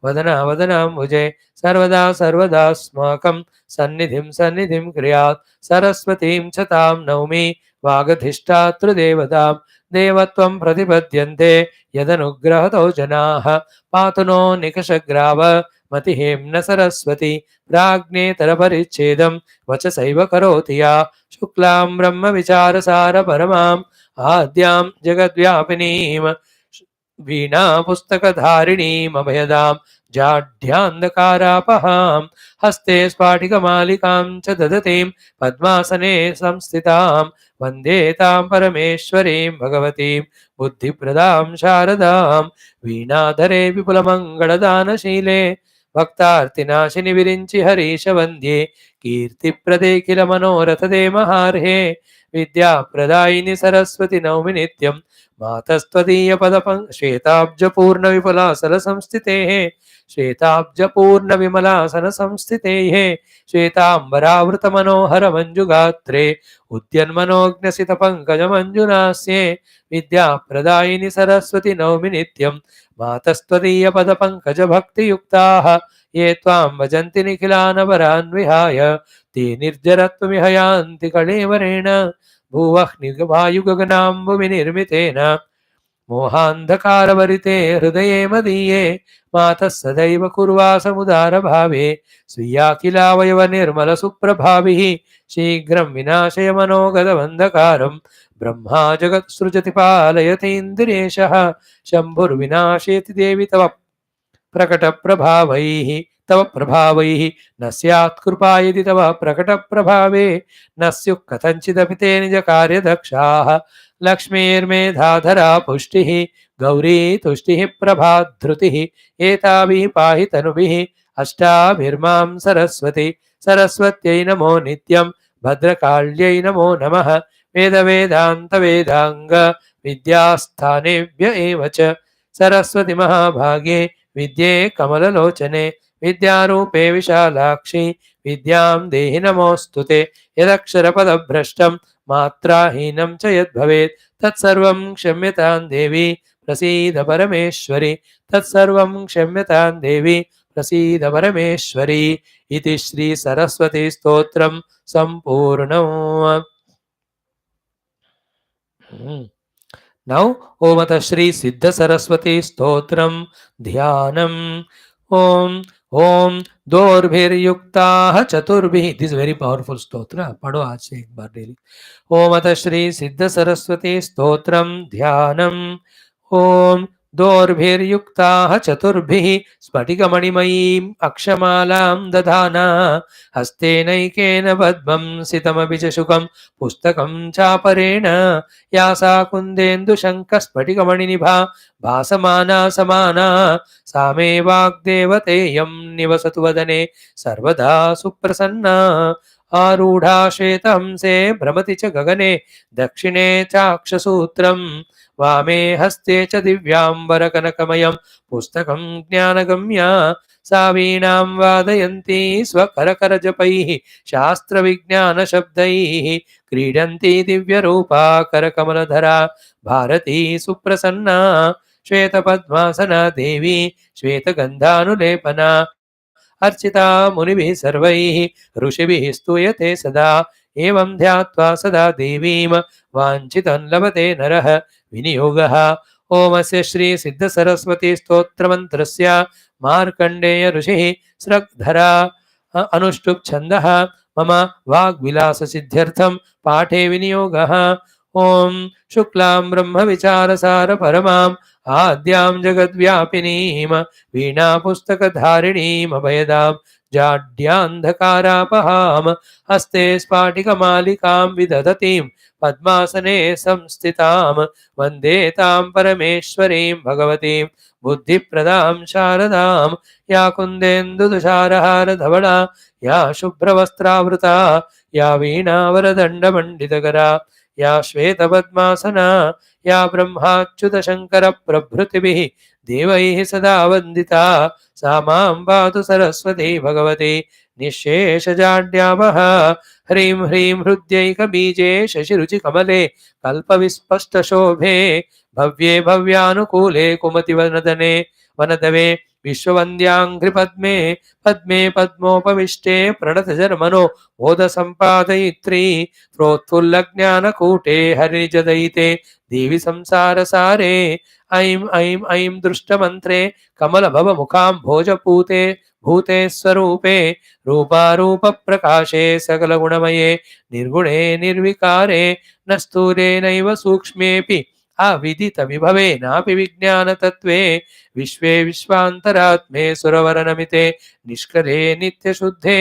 वदना वदनाम्बुजे सर्वदा सर्वदास्माकं सन्निधिं सन्निधिं क्रियात्. सरस्वतीं च तां नौमि वागधिष्ठातृदेवतां देवत्वं प्रतिपद्यन्ते यदनुग्रहतो जनाः. पातु नो निकषग्राव मतिहेम्न सरस्वती प्राज्ञेतरपरिच्छेदं वचसैव करोति या. शुक्लां ब्रह्मविचारसार परमाम् आद्यां जगद्व्यापिनीं वीणापुस्तकधारिणीम् अभयदां जाढ्यान्धकारापहां. हस्ते स्फाटिकमालिकां च ददतीं पद्मासने संस्थितां वन्दे तां परमेश्वरीं भगवतीं बुद्धिप्रदां शारदां. वीणाधरे विपुलमङ्गलदानशीले भक्तार्तिनाशिनि विरिञ्चि हरीश वन्द्ये कीर्तिप्रदे किल मनोरथदे महार्हे विद्याप्रदायिनि सरस्वति नौमि नित्यं मातस्त्वदीयपदपं श्वेताब्जपूर्णविपुलासनसंस्थितेः श्वेताब्जपूर्णविमलासनसंस्थितेः श्वेताम्बरावृतमनोहरमञ्जुगात्रे उद्यन्मनोज्ञसितपङ्कजमञ्जुनास्ये विद्याप्रदायिनि सरस्वति नौमि नित्यं मातस्त्वदीयपदपङ्कजभक्तियुक्ताः ये त्वां भजन्ति निखिलानवरान् विहाय ते निर्जरत्वमिह यान्ति कळेवरेण भुवः वायुगगनाम्बुविनिर्मितेन मोहान्धकारवरिते हृदये मदीये मातः सदैव कुर्वासमुदारभावे स्वीयाखिलावयवनिर्मलसुप्रभाभिः शीघ्रं विनाशय मनोगतबन्धकारं ब्रह्मा जगत्सृजति पालयतीन्द्रियेशः शम्भुर्विनाशेति देवि तव प्रकटप्रभावैः तव प्रभावैः न स्यात् कृपा यदि तव प्रकटप्रभावे न स्युः कथञ्चिदपि ते निजकार्यदक्षाः लक्ष्मीर्मेधाधरा पुष्टिः गौरी तुष्टिः प्रभाधृतिः एताभिः पाहि तनुभिः अष्टाभिर्मां सरस्वती सरस्वत्यै नमो नित्यं भद्रकाल्यै नमो नमः वेदवेदान्तवेदाङ्ग विद्यास्थानेभ्य एव च सरस्वती महाभागे विद्ये कमललोचने विद्यारूपे विशालाक्षी विद्यां देहि नमोऽस्तु ते यदक्षरपदभ्रष्टं मात्राहीनं च यद्भवेत् तत्सर्वं क्षम्यतां देवी प्रसीद परमेश्वरि तत्सर्वं क्षम्यतां देवी प्रसीद परमेश्वरि इति श्री सरस्वती स्तोत्रं सम्पूर्णम्। Now, Om Ata Shri Siddha Saraswati Stotram Dhyanam. Om Om Dorbhir Yuktaha Chaturbhi. This is very powerful stotra. Padho aaj se ek baar daily. Om Ata Shri Siddha Saraswati Stotram Dhyanam. Om दोर्भिर्युक्ताः चतुर्भिः स्फटिकमणिमयीम् अक्षमालां दधाना हस्तेनैकेन पद्मं सितमपि च शुकं पुस्तकं चापरेण या सा कुन्देन्दुशङ्खस्फटिकमणिनिभा भासमाना समाना सा मे वाग्देवतेयं निवसतु वदने सर्वदा सुप्रसन्ना आरूढा श्वेतहंसे भ्रमति च गगने दक्षिणे चाक्षसूत्रं वामे हस्ते च दिव्याम्बरकनकमयं पुस्तकं ज्ञानगम्या सा वीणां वादयन्ती स्वकरकरजपैः शास्त्रविज्ञानशब्दैः क्रीडन्ती दिव्यरूपा करकमलधरा भारती सुप्रसन्ना श्वेतपद्मासना देवी श्वेतगन्धानुलेपना अर्चिता मुनिभिः सर्वैः ऋषिभिः स्तूयते सदा एवं ध्यात्वा सदा देवीं वाञ्छितं लभते नरः विनियोगः ओमस्य श्री सिद्ध सरस्वती स्तोत्रमन्त्रस्य मार्कण्डेय ऋषिः स्रग्धरा अनुष्टुप् छन्दः मम वाग्विलाससिद्ध्यर्थं पाठे विनियोगः ओम शुक्लां ब्रह्मविचारसार परमाम् आद्यां जगद्व्यापिनीं वीणापुस्तकधारिणीम् अभयदां जाड्यान्धकारापहां हस्ते स्फाटिकमालिकां विदधतीं पद्मासने संस्थितां वन्दे तां परमेश्वरीं भगवतीं बुद्धिप्रदां शारदां या कुन्देन्दुतुषारहारधवला या शुभ्रवस्त्रावृता या वीणावरदण्डमण्डितकरा या श्वेतपद्मासना या ब्रह्माच्युतशङ्करप्रभृतिभिः देवैः सदा वन्दिता सा मां पातु सरस्वती भगवती निःशेषजाड्यावः ह्रीं ह्रीं हृद्यैकबीजे शशिरुचिकमले कल्पविस्पष्टशोभे भव्ये भव्यानुकूले कुमतिवनदने वनदवे विश्ववन्द्याङ्घ्रिपद्मे पद्मे पद्मोपविष्टे प्रणतजन्मनो मोदसम्पादयित्री प्रोत्फुल्लज्ञानकूटे हरिनिजदयिते देवि संसारसारे ऐं ऐं ऐं दृष्टमन्त्रे कमलभवमुखां भोजपूते भूते स्वरूपे रूपारूपप्रकाशे सकलगुणमये निर्गुणे निर्विकारे न स्थूले नैव सूक्ष्मेऽपि अविदितविभवे नापि विज्ञानतत्त्वे विश्वे विश्वान्तरात्मे सुरवरनमिते निष्कले नित्यशुद्धे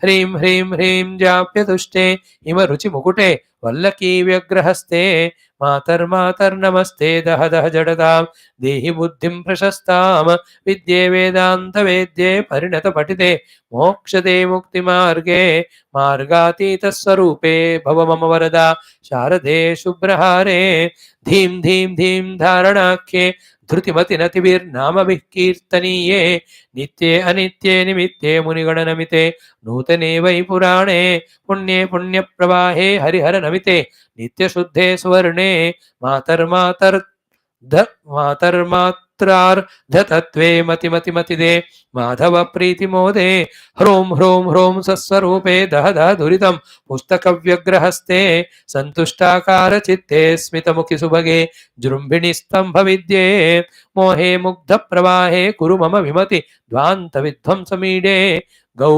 ह्रीं ह्रीं ह्रीं जाप्यतुष्टे हिमरुचिमुकुटे वल्लकी व्यग्रहस्ते मातर्मातर्नमस्ते दह दह जडतां देहि बुद्धिं प्रशस्तां विद्ये वेदान्तवेद्ये परिणतपठिते मोक्षदे मुक्तिमार्गे मार्गातीतस्वरूपे भव मम वरदा शारदे शुभ्रहारे धीं धीं धीं धारणाख्ये धृतिमतिनतिभिर्नामभिः कीर्तनीये नित्ये अनित्ये निमित्ते मुनिगणनमिते नूतने वै पुराणे पुण्ये पुण्यप्रवाहे हरिहरनमिते नित्यशुद्धे सुवर्णे मातर्मात्रार्धतत्त्वे मतिमतिमतिदे माधव प्रीतिमोदे ह्रूं ह्रूं ह्रूं सत्स्वरूपे दह दह दुरितं पुस्तकव्यग्रहस्ते सन्तुष्टाकारचित्ते स्मितमुखिसुभगे जृम्भिणिस्तम्भविद्ये मोहे मुग्धप्रवाहे कुरु मम विमति ध्वान्तविध्वंसमीडे गौ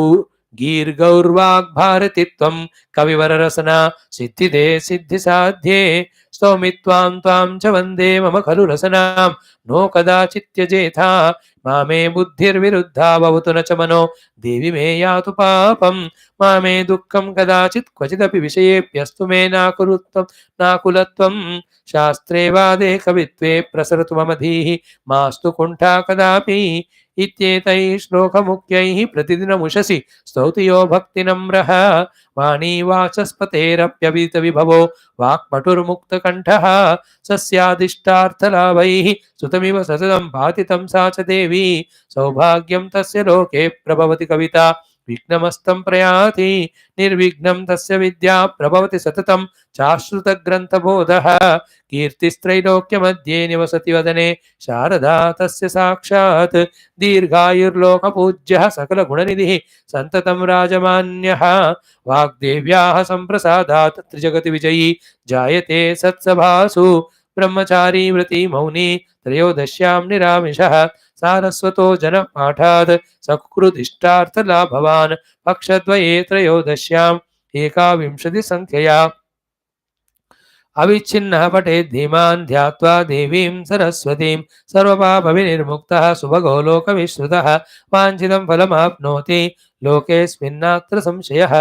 गीर्गौर्वाग्भारति त्वं कविवररसना सिद्धिदे सिद्धिसाध्ये स्तौमि त्वां त्वां च वन्दे मम खलु रसनां नो कदाचित् त्यजेथा मामे बुद्धिर्विरुद्धा भवतु न च मनो देवि मे यातु पापं मामे दुःखं कदाचित् क्वचिदपि विषयेऽप्यस्तु मे नाकुलत्वं शास्त्रे वादे कवित्वे प्रसरतु मम धीः मास्तु कुण्ठा कदापि इत्येतैः श्लोकमुख्यैः प्रतिदिनमुषसि स्तौति यो भक्तिनम्रः वाणी वाचस्पतेरप्यवितविभवो वाक्पटुर्मुक्तकण्ठः सस्यादिष्टार्थलाभैः सुतमिव सततं पातितं सा च देवी सौभाग्यं तस्य लोके प्रभवति कविता विघ्नमस्तं प्रयाति निर्विघ्नं तस्य विद्या प्रभवति सततं चाश्रुतग्रन्थबोधः कीर्तिस्त्रैलोक्यमध्ये निवसति वदने शारदा तस्य साक्षात् दीर्घायुर्लोकपूज्यः सकलगुणनिधिः सन्ततं राजमान्यः वाग्देव्याः सम्प्रसादात् त्रिजगति विजयी जायते सत्सभासु ब्रह्मचारी व्रती मौनी त्रयोदश्यां निरामिषः सारस्वतो जनपाठात् सकृदिष्टार्थलाभवान् पक्षद्वये त्रयोदश्याम् एकाविंशतिसङ्ख्यया अविच्छिन्नः पठेत् धीमान् ध्यात्वा देवीं सरस्वतीं सर्वपापविनिर्मुक्तः सुभगो लोकविश्रुतः वाञ्छितं फलमाप्नोति लोकेऽस्मिन्नात्र संशयः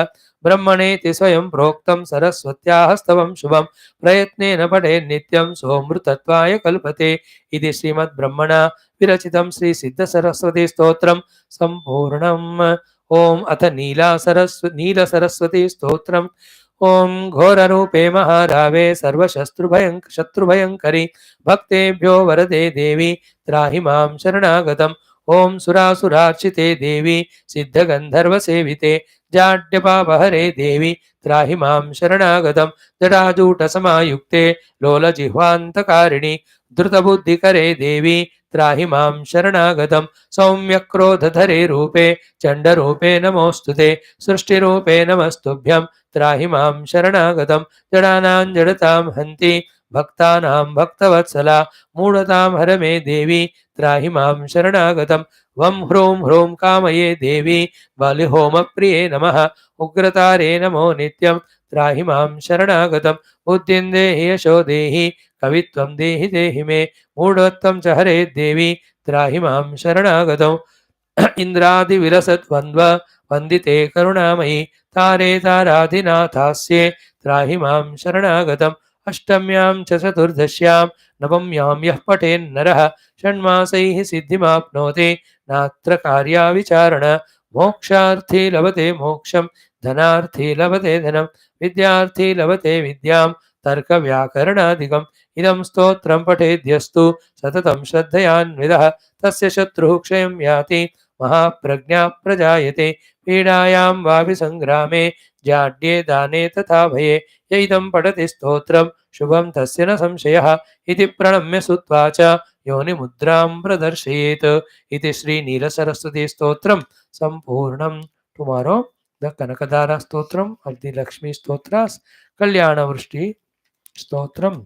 ब्रह्मणेति स्वयं प्रोक्तं सरस्वत्याः स्तवं शुभं प्रयत्नेन पठेन्नित्यं सोऽमृतत्वाय कल्पते इति श्रीमद्ब्रह्मणा विरचितं श्रीसिद्धसरस्वतीस्तोत्रं सम्पूर्णम्। ॐ अथ नीलसरस्वती स्तोत्रम्। ओं घोररूपे महारावे शत्रुभयंकरी भक्तेभ्यो वरदे देवी त्राहि मां शरणागतम्। ओं सुरासुरार्चिते देवी सिद्धगन्धर्वसेविते जाड्यपापहरे देवी त्राहि मां शरणागतम्। जटाजूटसमायुक्ते लोलजिह्वान्तकारिणि धृतबुद्धिकरे देवी त्राहि मां शरणागतम्। सौम्यक्रोधधरे रूपे चण्डरूपे नमोऽस्तुते सृष्टिरूपे नमस्तुभ्यं त्राहि मां शरणागतम्। जडानां जडतां हन्ति भक्तानां भक्तवत्सला मूढतां हर मे देवी त्राहि मां शरणागतम्। वं ह्रूं ह्रूं कामये देवी बलिहोमप्रिये नमः उग्रतारे नमो नित्यं त्राहि मां शरणागतम्। बुद्धिं देहि यशो देहि कवित्वं देहि देहि मे मूढत्वं च हरे देवी त्राहि मां शरणागतम्। इन्द्रादिविलसद्वन्द्व वन्दिते करुणामयि तारे ताराधिनाथास्ये त्राहि मां शरणागतम्। अष्टम्यां च चतुर्दश्यां नवम्यां यः पठेन्नरः षण्मासैः सिद्धिमाप्नोति नात्र कार्या विचारण। मोक्षार्थी लभते मोक्षं धनार्थी लभते धनं विद्यार्थी लभते विद्यां तर्कव्याकरणादिकम्। इदं स्तोत्रं पठेद्यस्तु सततं श्रद्धयान्वितः तस्य शत्रुः क्षयं याति महाप्रज्ञा प्रजायते। पीडायां वापि संग्रामे जाड्ये दाने तथा भये य इदं पठति स्तोत्रं शुभं तस्य न संशयः इति प्रणम्य सुत्वा च योनिमुद्रां प्रदर्शयेत् इति श्री नीलसरस्वती स्तोत्रं सम्पूर्णं। टुमारो द कनकदारा स्तोत्रम और the Lakshmi Stotras Kalyanavrishti Stotram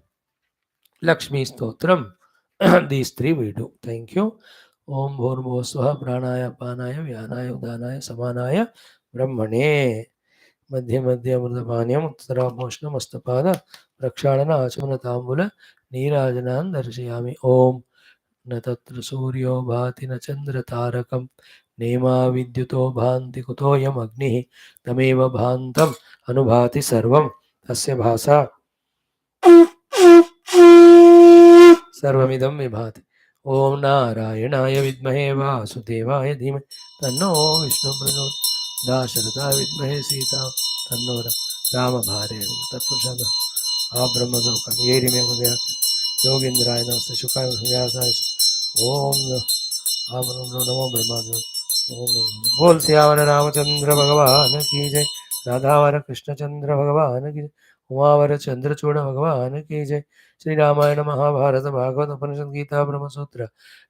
Lakshmi Stotram these three we do. Thank you. Om Bhurmo Swaha Pranaya Panaya Vyanaya Udanaya Samanaya Brahmane Madhya Madhya Murdapanyam Uttara Moshna Mastapada Prakshalana Achana Tambula Neerajanan Darshayami. Om Natatra Suryo Bhati na Chandra Tarakam Nema Vidyuto Bhanti Kutoyam Agnihi Tameva Bhantam Anubhati Sarvam तस्य भासा सर्वमिदं विभाति। ॐ नारायणाय विद्महे वासुदेवाय धीमहि तन्नो विष्णुः प्रचोदयात्। दाशरथाय विद्महे सीता तन्नो रामभार्य तत्पुरुषः ब्रह्मलोकं येरिमे उदयात् योगीन्द्राय नमस्ते शुकाय व्यासाय ओम नमो ब्रह्मादेव। बोल सियावर रामचंद्र भगवान की जय। राधावर कृष्णचंद्र भगवान की जय। उमावर चंद्रचूड़ भगवान की जय। श्री रामायण महाभारत भागवत उपनिषद गीता ब्रह्मसूत्र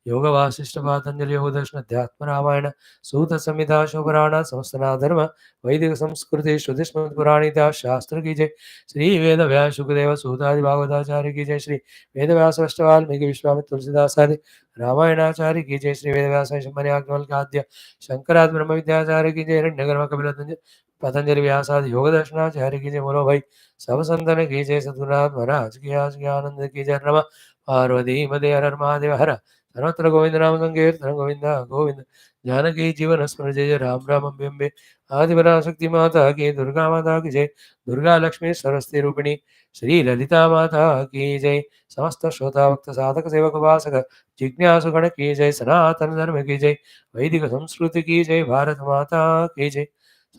योग वासिष्ठ पातंजलि योग दर्शन अध्यात्म रामायण सूत संहिता शिवपुराण समस्तना धर्म वैदिक संस्कृति श्रुति स्मृति पुराण इतिहास शास्त्र की जय। श्री वेद व्यास शुकदेव सूतादि भागवताचार्य की जय। श्री वेद व्यास वाल्मीकि विश्वामित्र तुलसीदास आदि रामायणाचार्य की जय। श्री वेद व्यास आद्य शंकराद ब्रह्म विद्याचार्य की जय। हिरण्यगर्भ कपिल पतंजलि व्यासादि योग दर्शनाचार्य की जय। बोलो भाई सब संतन की जय। सद्गुरुनाथ महाराज की आज की आनंद की जय। रमा पार्वती मदे हर हर महादेव हर सर्वत्र गोविंद नाम संकीर्तन गोविंद गोविंद जानकी जीवन स्मरण जय जय राम राम अम्बे अम्बे आदिपराशक्ति माता की दुर्गा माता की जय। दुर्गा लक्ष्मी सरस्वती रूपिणी श्री ललिता माता की जय। समस्त श्रोता भक्त साधक सेवक उपासक जिज्ञासु गण की जय। सनातन धर्म की जय। वैदिक संस्कृति की जय। भारत माता की जय।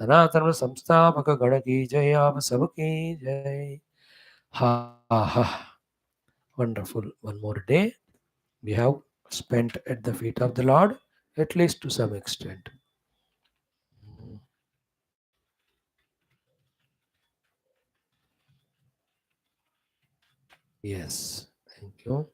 सनातन संस्थापक गण की जय। आप सबकी जय। हा हा wonderful one more day we have spent at the feet of the Lord, at least to some extent. Yes, thank you.